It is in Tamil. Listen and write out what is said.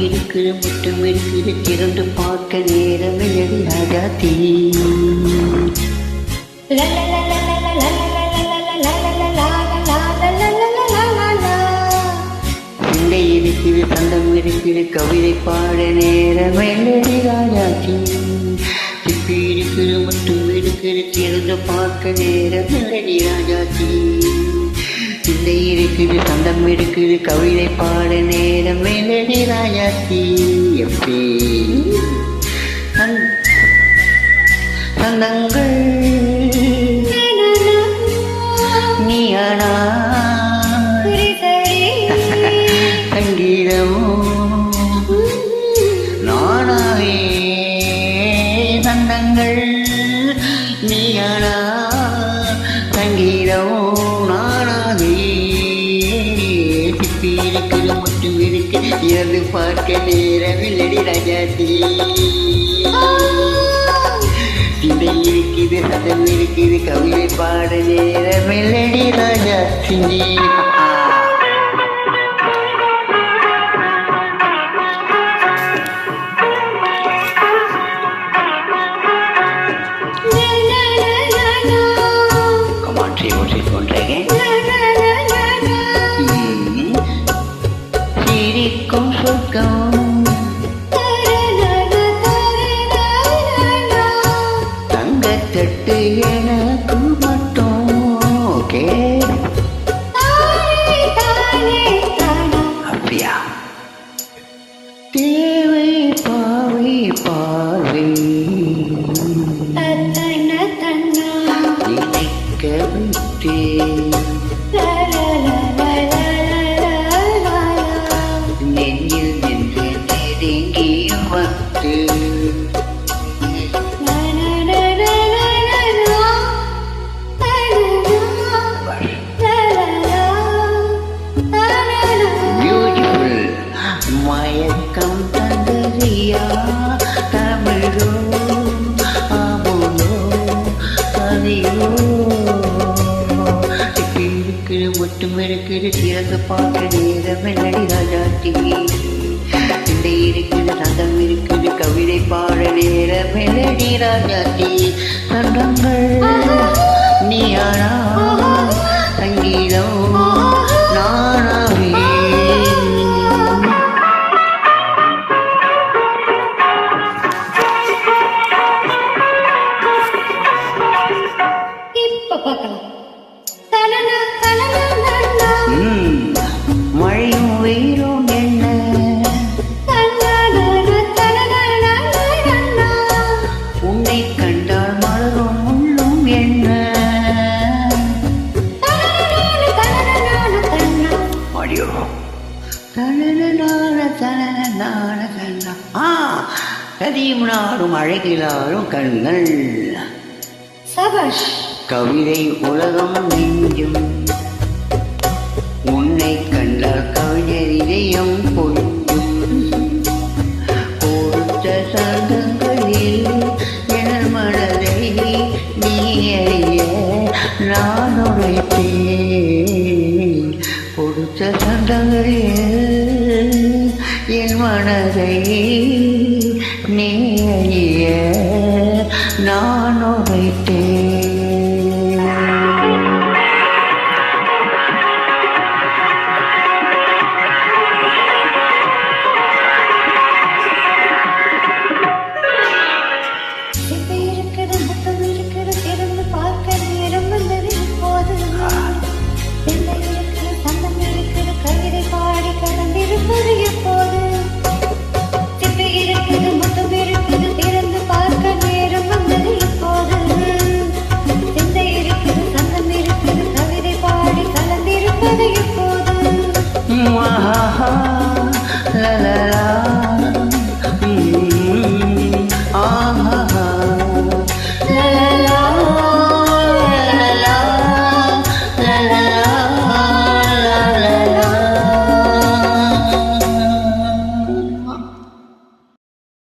இருக்கிற முட்டம் இருக்கிற திறந்து பார்க்க நேரம் ராஜாத்தி சிந்தை இருக்கிற சந்தம் இருக்கிற கவிதை பாட நேரம் ராஜாத்தி சிப்பி இருக்கிற முட்டம் இருக்கிற திறந்து பார்க்க நேரம் ராஜாத்தி சிந்தை இருக்குது சந்தம் இருக்குது கவிதை பாட நேரம் மெலடி ராஜாத்தி எப்பே சந்தங்கள் நீயானா சங்கீதம் நானாவே சந்தங்கள் நீயானா சங்கீதம் இருக்கிற மட்டும் இருக்கு இறந்து பார்க்க நேரமில்லடி ராஜாத்தி சிந்தை இருக்குது சதம் இருக்குது கவிதை பாட நேரமில்லடி ராஜாத்தி சிரிக்கும் சொர்க்கம் தங்கத்தட்டு எனக்கு மட்டும் ஓகே அப்படியா தேவை பாவை பார்வை நினைக்க விட்டேன் மயக்கம் தந்தரியா தமிழோ ஆமோனோ அதியோ இருக்கிற மட்டும் இருக்கிற திறந்து பார்க்க நேரம் என்னடி ராஜாத்தி இந்த இருக்கிற சந்தம் இருக்கிற கவிதை பாட நேரம் என்னடி ராஜாத்தி சந்தங்கள் நீயானா சங்கீதம் நானாவே மழையும் வெயிலும் என்ன உன்னை கண்டால் மலரும் முள்ளும் என்ன மடியோ கதியும் நாடும் அழகிலாரும் கண்கள் கவிதை உலகம் நெஞ்சும் உன்னை கண்டால் கவிஞர் இதயம் பொய்யும் கொடுத்த சந்தங்களில் என் மனதை நீ அறிய நான் உழைத்தேன் கொடுத்த சந்தங்களில் என் மனதை நீ அறிய நான்